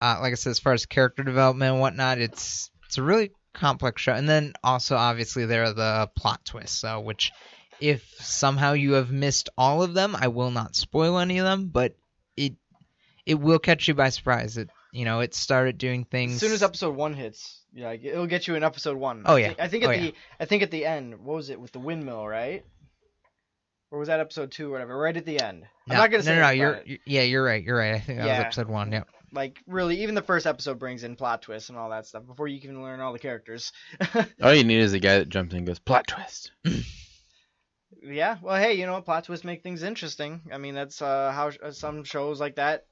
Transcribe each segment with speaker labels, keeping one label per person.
Speaker 1: like I said, as far as character development and whatnot, it's a really complex show. And then also, obviously, there are the plot twists, which if somehow you have missed all of them, I will not spoil any of them, but it will catch you by surprise. It started doing things
Speaker 2: as soon as episode 1 hits. Yeah, it'll get you in episode 1.
Speaker 1: Oh yeah.
Speaker 2: I think at the end, what was it with the windmill, right? Or was that episode 2 or whatever? Right at the end. I'm not gonna say.
Speaker 1: No. You're right. I think that was episode 1. Yep.
Speaker 2: Like really, even the first episode brings in plot twists and all that stuff before you can learn all the characters.
Speaker 3: All you need is a guy that jumps in and goes plot twist.
Speaker 2: Yeah, well, hey, plot twists make things interesting. I mean, that's how some shows like that,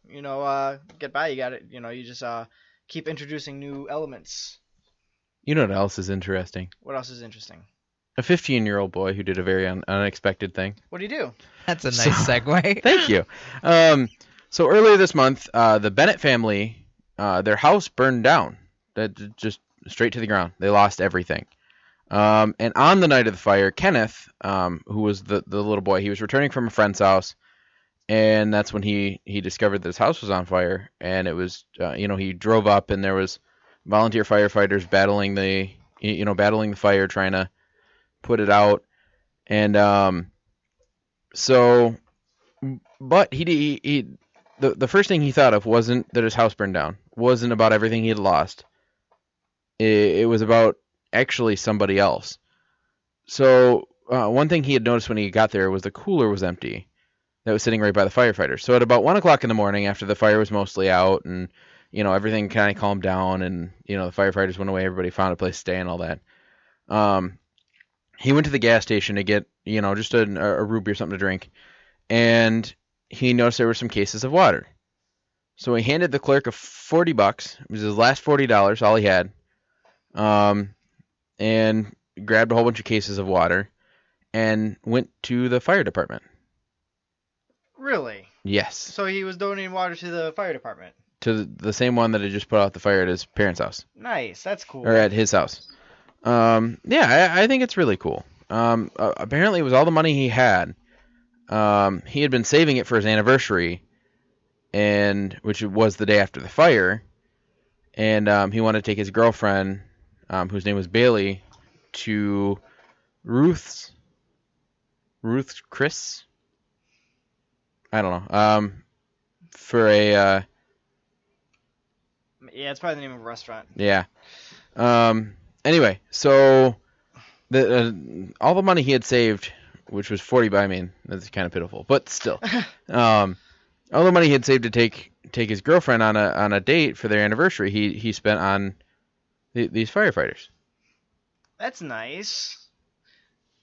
Speaker 2: get by. You got it. You just keep introducing new elements.
Speaker 3: You know what else is interesting?
Speaker 2: What else is interesting?
Speaker 3: A 15-year-old boy who did a very unexpected thing.
Speaker 2: What do you do?
Speaker 1: That's a nice segue.
Speaker 3: Thank you. So earlier this month, the Bennett family, their house burned down. That just straight to the ground. They lost everything. And on the night of the fire, Kenneth, who was the little boy, he was returning from a friend's house, and that's when he discovered that his house was on fire. And it was, he drove up, and there was volunteer firefighters battling the fire, trying to put it out. And but the first thing he thought of wasn't that his house burned down, wasn't about everything he had lost. It was about actually somebody else. So one thing he had noticed when he got there was the cooler was empty that was sitting right by the firefighters. So at about 1 o'clock in the morning, after the fire was mostly out and everything kind of calmed down and the firefighters went away, everybody found a place to stay and all that, he went to the gas station to get just a root beer, something to drink, and he noticed there were some cases of water. So he handed the clerk $40. It was his last $40, all he had. And grabbed a whole bunch of cases of water and went to the fire department.
Speaker 2: Really?
Speaker 3: Yes.
Speaker 2: So he was donating water to the fire department?
Speaker 3: To the same one that had just put out the fire at his parents' house.
Speaker 2: Nice. That's cool.
Speaker 3: Or at his house. I think it's really cool. Apparently it was all the money he had. He had been saving it for his anniversary, which was the day after the fire. And he wanted to take his girlfriend, whose name was Bailey, to Ruth's Chris? I don't know. For a...
Speaker 2: yeah, it's probably the name of a restaurant.
Speaker 3: Yeah. Anyway, so all the money he had saved, which was 40, but I mean, that's kind of pitiful, but still. All the money he had saved to take his girlfriend on a date for their anniversary, he spent on these firefighters.
Speaker 2: That's nice.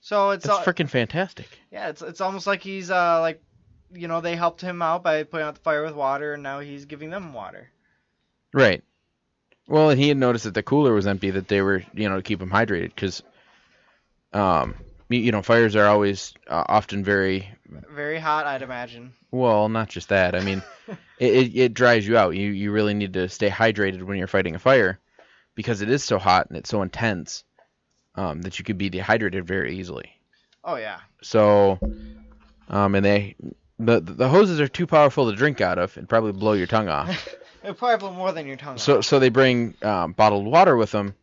Speaker 2: So it's
Speaker 3: freaking fantastic.
Speaker 2: Yeah, it's almost like he's they helped him out by putting out the fire with water, and now he's giving them water.
Speaker 3: Right. Well, and he had noticed that the cooler was empty, that they were to keep him hydrated, because fires are always often very
Speaker 2: hot, I'd imagine.
Speaker 3: Well, not just that. I mean, it dries you out. You really need to stay hydrated when you're fighting a fire, because it is so hot and it's so intense that you could be dehydrated very easily.
Speaker 2: Oh yeah.
Speaker 3: So, and the hoses are too powerful to drink out of. It'd probably blow your tongue off.
Speaker 2: It'd probably blow more than your tongue
Speaker 3: off. So they bring bottled water with them.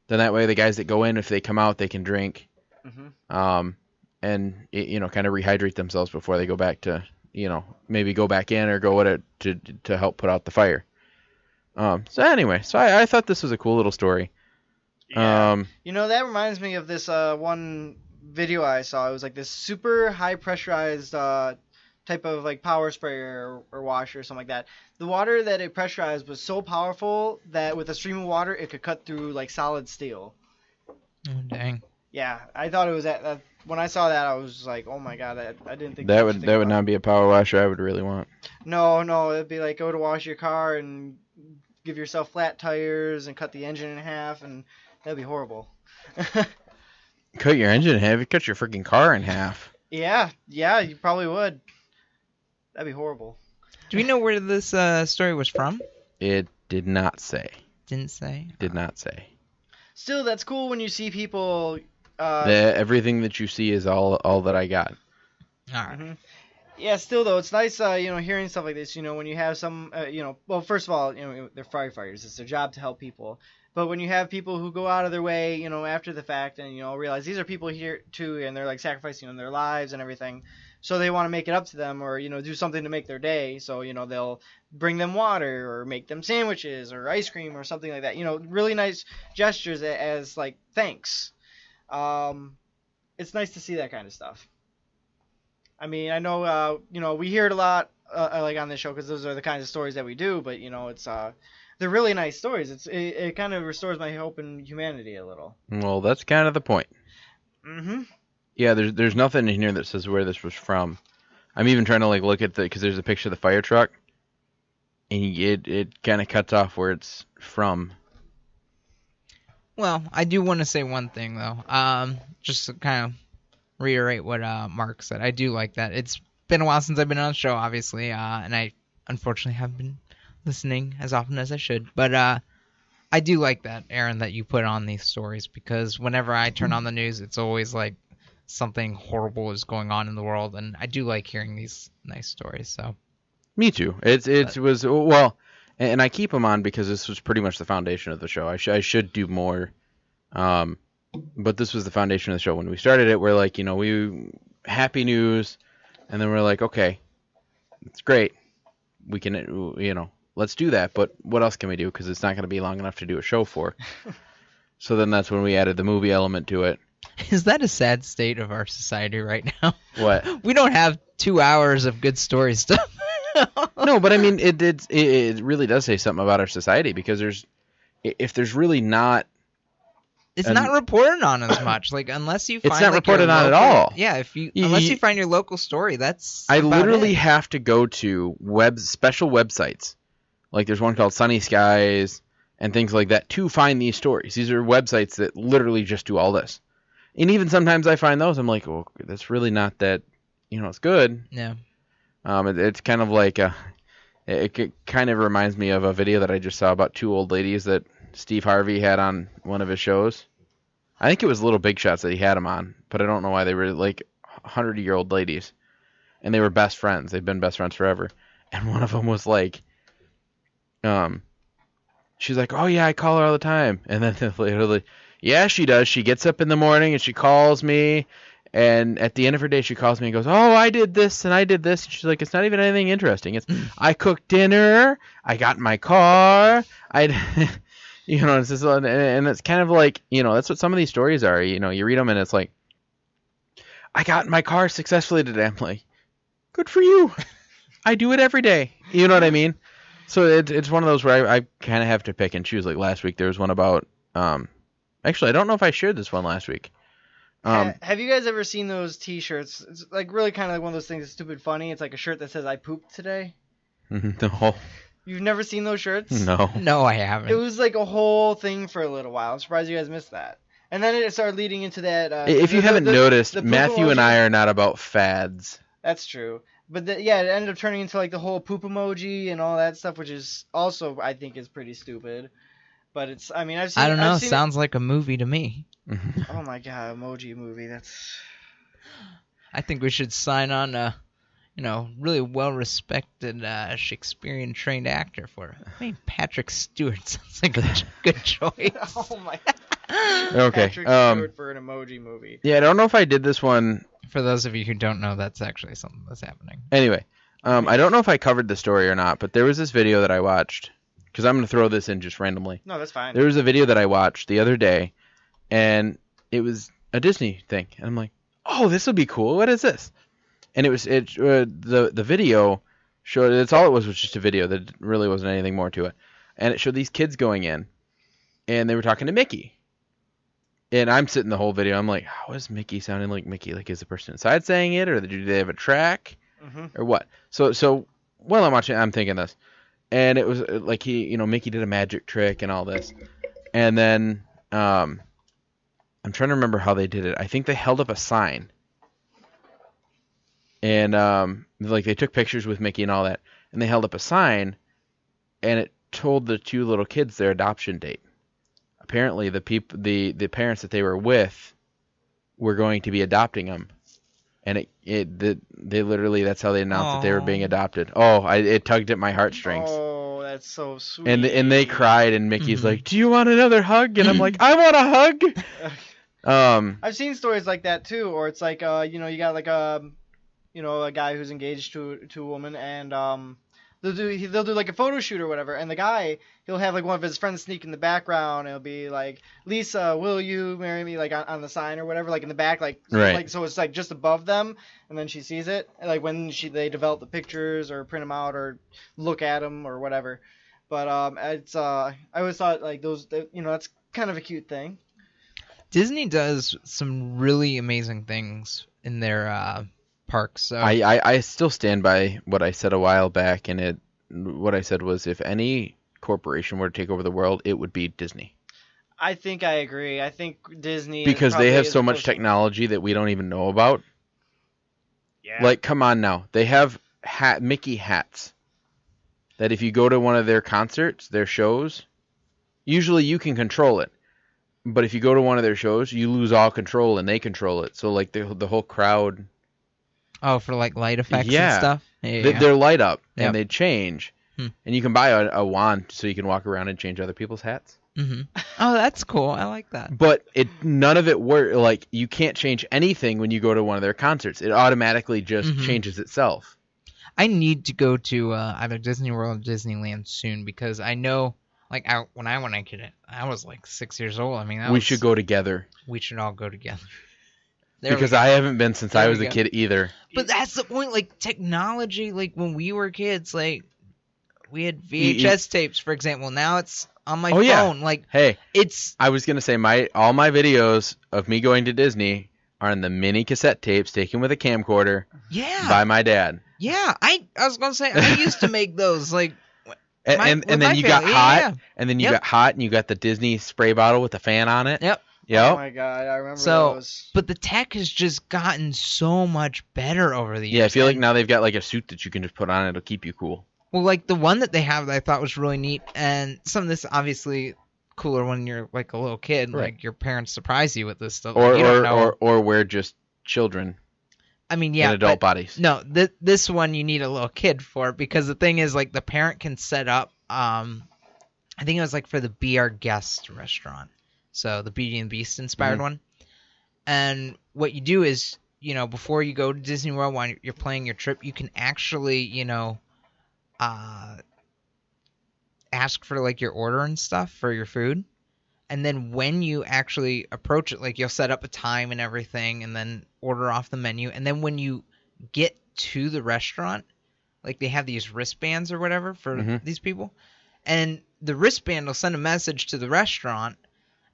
Speaker 3: Then that way the guys that go in, if they come out, they can drink. Mm-hmm. And kind of rehydrate themselves before they go back to, maybe go back in or go to help put out the fire. So anyway, I thought this was a cool little story.
Speaker 2: Yeah. That reminds me of this one video I saw. It was like this super high pressurized type of like power sprayer or washer or something like that. The water that it pressurized was so powerful that with a stream of water it could cut through like solid steel.
Speaker 1: Oh dang.
Speaker 2: Yeah, I thought it was that. When I saw that, I was like, "Oh my god!" I didn't think
Speaker 3: that would not be a power washer I would really want.
Speaker 2: No, it'd be like go to wash your car and give yourself flat tires and cut the engine in half, and that'd be horrible.
Speaker 3: Cut your engine in half? You cut your freaking car in half.
Speaker 2: Yeah, you probably would. That'd be horrible.
Speaker 1: Do we know where this story was from?
Speaker 3: It did not say.
Speaker 1: Didn't say?
Speaker 3: Did not say.
Speaker 2: Still, that's cool when you see people...
Speaker 3: everything that you see is all that I got.
Speaker 1: All right.
Speaker 2: Mm-hmm. Yeah, still though, it's nice, hearing stuff like this. When you have some, well, first of all, they're firefighters. It's their job to help people. But when you have people who go out of their way, after the fact, and realize these are people here too, and they're like sacrificing their lives and everything, so they want to make it up to them, or do something to make their day. So they'll bring them water, or make them sandwiches, or ice cream, or something like that. Really nice gestures as like thanks. It's nice to see that kind of stuff. I mean, I know, we hear it a lot, like on this show, because those are the kinds of stories that we do. But it's they're really nice stories. It kind of restores my hope in humanity a little.
Speaker 3: Well, that's kind of the point.
Speaker 2: Mm-hmm.
Speaker 3: Yeah, there's nothing in here that says where this was from. I'm even trying to like look at because there's a picture of the fire truck, and it kind of cuts off where it's from.
Speaker 1: Well, I do want to say one thing though. Just to kind of reiterate what Mark said. I do like that. It's been a while since I've been on the show, obviously, and I unfortunately haven't been listening as often as I should. But I do like that, Aaron, that you put on these stories, because whenever I turn on the news, it's always like something horrible is going on in the world, and I do like hearing these nice stories. So,
Speaker 3: me too. It was well, and I keep them on because this was pretty much the foundation of the show. I should do more. But this was the foundation of the show. When we started it, we're like, we happy news, and then we're like, okay, it's great. We can, let's do that. But what else can we do? Because it's not going to be long enough to do a show for. So then that's when we added the movie element to it.
Speaker 1: Is that a sad state of our society right now?
Speaker 3: What?
Speaker 1: We don't have 2 hours of good story stuff.
Speaker 3: No, but I mean, it really does say something about our society, because if there's really not.
Speaker 1: It's not reported on as much, like unless you find.
Speaker 3: It's not reported on at all.
Speaker 1: Yeah, unless you find your local story, that's.
Speaker 3: I literally have to go to special websites, like there's one called Sunny Skies and things like that, to find these stories. These are websites that literally just do all this, and even sometimes I find those, I'm like, well, that's really not that, it's good.
Speaker 1: Yeah.
Speaker 3: It's kind of like it kind of reminds me of a video that I just saw about two old ladies that Steve Harvey had on one of his shows. I think it was Little Big Shots that he had them on, but I don't know why. They were like 100-year-old ladies, and they were best friends. They've been best friends forever. And one of them was like, she's like, oh yeah, I call her all the time. And then literally, yeah, she does. She gets up in the morning and she calls me, and at the end of her day, she calls me and goes, oh, I did this and I did this. And she's like, it's not even anything interesting. It's I cooked dinner, I got in my car, it's just, and it's kind of like, that's what some of these stories are. You read them and it's like, I got in my car successfully today. I'm like, good for you. I do it every day. You know what I mean? So it's one of those where I kind of have to pick and choose. Like last week, there was one about, actually, I don't know if I shared this one last week.
Speaker 2: Have you guys ever seen those T-shirts? It's like really kind of like one of those things that's stupid funny. It's like a shirt that says, I pooped today.
Speaker 3: No.
Speaker 2: You've never seen those shirts?
Speaker 1: No, I haven't.
Speaker 2: It was like a whole thing for a little while. I'm surprised you guys missed that. And then it started leading into that.
Speaker 3: If you haven't noticed, Matthew and I are not about fads.
Speaker 2: That's true. But it ended up turning into like the whole poop emoji and all that stuff, which is also, I think, is pretty stupid. But it's, I mean, I've seen.
Speaker 1: I don't know. Sounds like a movie to me.
Speaker 2: Oh my god, emoji movie. That's.
Speaker 1: I think we should sign on a, really well-respected Shakespearean trained actor for it. I mean, Patrick Stewart sounds like a good choice.
Speaker 2: Oh my.
Speaker 3: Okay.
Speaker 2: Patrick Stewart for an emoji movie.
Speaker 3: Yeah, I don't know if I did this one.
Speaker 1: For those of you who don't know, that's actually something that's happening.
Speaker 3: Anyway, I don't know if I covered the story or not, but there was this video that I watched, because I'm going to throw this in just randomly.
Speaker 2: No, that's fine.
Speaker 3: There was a video that I watched the other day, and it was a Disney thing, and I'm like, oh, this will be cool. What is this? And the video showed, that's all it was just a video. There really wasn't anything more to it. And it showed these kids going in, and they were talking to Mickey. And I'm sitting the whole video, I'm like, how is Mickey sounding like Mickey? Like, is the person inside saying it, or do they have a track, or what? So while I'm watching, I'm thinking this. And it was like Mickey did a magic trick and all this. And then I'm trying to remember how they did it. I think they held up a sign. And like they took pictures with Mickey and all that. And they held up a sign, and it told the two little kids their adoption date. Apparently, the parents that they were with were going to be adopting them. and they literally, that's how they announced that they were being adopted. Oh, it tugged at my heartstrings.
Speaker 2: Oh, that's so sweet.
Speaker 3: And they cried, and Mickey's like, "Do you want another hug?" And I'm like, "I want a hug."
Speaker 2: I've seen stories like that too, or it's like you got like a guy who's engaged to a woman, and they'll do like a photo shoot or whatever, and the guy, he'll have like one of his friends sneak in the background, and it'll be like, "Lisa, will you marry me?" like on the sign or whatever, like in the back, like
Speaker 3: right.
Speaker 2: like so it's like just above them, and then she sees it, and like when they develop the pictures or print them out or look at them or whatever. But it's I always thought like those, that's kind of a cute thing.
Speaker 1: Disney does some really amazing things in their parks. So.
Speaker 3: I still stand by what I said a while back, and what I said was, if any corporation were to take over the world, it would be Disney.
Speaker 2: I think I agree. I think Disney,
Speaker 3: because they have so much technology that we don't even know about.
Speaker 2: Yeah.
Speaker 3: Like, come on now, they have Mickey hats that if you go to one of their concerts, their shows, usually you can control it. But if you go to one of their shows, you lose all control, and they control it. So like the whole crowd.
Speaker 1: Oh, for like light effects and stuff?
Speaker 3: Yeah. They're light up,
Speaker 1: Yep.
Speaker 3: and they change. And you can buy a wand so you can walk around and change other people's hats.
Speaker 1: Mm-hmm. Oh, that's cool. I like that.
Speaker 3: But none of it works. Like, you can't change anything when you go to one of their concerts. It automatically just changes itself.
Speaker 1: I need to go to either Disney World or Disneyland soon, because I know, like, when I went, I was like 6 years old. I mean,
Speaker 3: we should go together.
Speaker 1: We should all go together.
Speaker 3: Because I haven't been since I was a kid either.
Speaker 1: But that's the point. Like, technology, like, when we were kids, like, we had VHS tapes, for example. Now it's on my phone.
Speaker 3: Yeah.
Speaker 1: Like,
Speaker 3: hey,
Speaker 1: it's.
Speaker 3: I was gonna say all my videos of me going to Disney are in the mini cassette tapes taken with a camcorder.
Speaker 1: Yeah.
Speaker 3: By my dad.
Speaker 1: Yeah, I was gonna say I used to make those, like.
Speaker 3: And then you got hot, and then you got hot, and you got the Disney spray bottle with the fan on it.
Speaker 1: Yep.
Speaker 2: Oh my god, I remember those.
Speaker 1: But the tech has just gotten so much better over the years.
Speaker 3: Yeah, I feel like now they've got like a suit that you can just put on, it'll keep you cool.
Speaker 1: Well, like the one that they have that I thought was really neat, and some of this obviously cooler when you're like a little kid,
Speaker 3: right.
Speaker 1: Like your parents surprise you with this stuff.
Speaker 3: Or we're just children.
Speaker 1: I mean, yeah,
Speaker 3: in adult bodies.
Speaker 1: No, this one you need a little kid for, because the thing is, like, the parent can set up. I think it was like for the Be Our Guest restaurant, so the Beauty and the Beast inspired one. And what you do is, before you go to Disney World, when you're planning your trip, you can actually, ask for like your order and stuff for your food. And then when you actually approach it, like, you'll set up a time and everything, and then order off the menu. And then when you get to the restaurant, like, they have these wristbands or whatever for these people. And the wristband will send a message to the restaurant,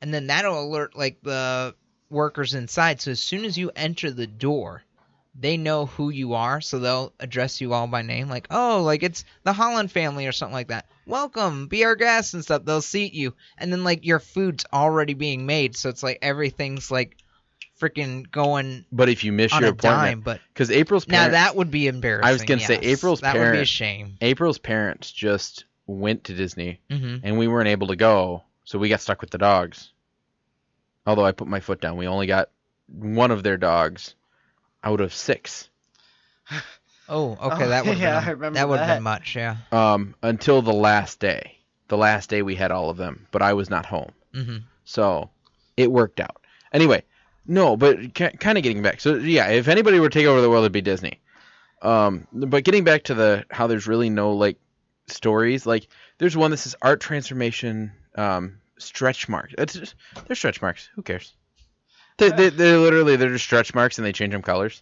Speaker 1: and then that'll alert, like, the workers inside. So as soon as you enter the door, they know who you are, so they'll address you all by name, like, oh, like, it's the Holland family or something like that. Welcome, be our guests and stuff. They'll seat you, and then, like, your food's already being made, so it's like everything's like freaking going.
Speaker 3: But if you miss your appointment, because April's parents,
Speaker 1: now that would be embarrassing.
Speaker 3: I was gonna say
Speaker 1: that would be a shame.
Speaker 3: April's parents just went to Disney, and we weren't able to go, so we got stuck with the dogs. Although I put my foot down, we only got one of their dogs out of 6.
Speaker 1: Oh, okay, that would have been much, yeah.
Speaker 3: Until the last day. The last day we had all of them, but I was not home. So it worked out. Anyway, no, but kind of getting back. So yeah, if anybody were to take over the world, it'd be Disney. But getting back to how there's really no like stories. Like, there's one that says art transformation stretch marks. They're stretch marks. Who cares? They're just stretch marks, and they change them colors.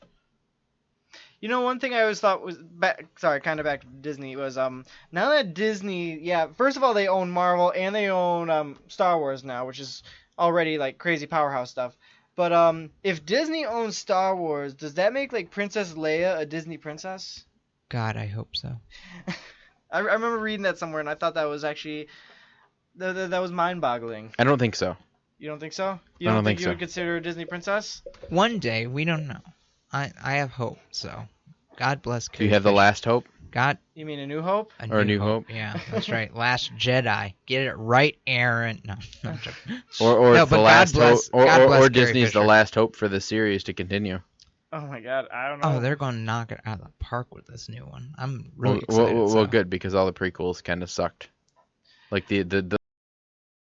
Speaker 2: One thing I always thought was back to Disney was now that Disney, first of all, they own Marvel and they own Star Wars now, which is already like crazy powerhouse stuff. But if Disney owns Star Wars, does that make like Princess Leia a Disney princess?
Speaker 1: God, I hope so.
Speaker 2: I remember reading that somewhere, and I thought that was actually that was mind-boggling.
Speaker 3: I don't think so.
Speaker 2: You don't think so? You don't think you would consider her a Disney princess?
Speaker 1: One day, we don't know. I have hope, so God bless.
Speaker 3: Do you have the last hope?
Speaker 1: God.
Speaker 2: You mean A New Hope?
Speaker 3: A New Hope?
Speaker 1: Yeah, that's right. Last Jedi. Get it right, Aaron. No, I'm joking.
Speaker 3: Or the last hope, or Disney's the last hope for the series to continue.
Speaker 2: Oh my god, I don't know.
Speaker 1: Oh, they're going to knock it out of the park with this new one. I'm really excited.
Speaker 3: Well, good, because all the prequels kind of sucked. Like the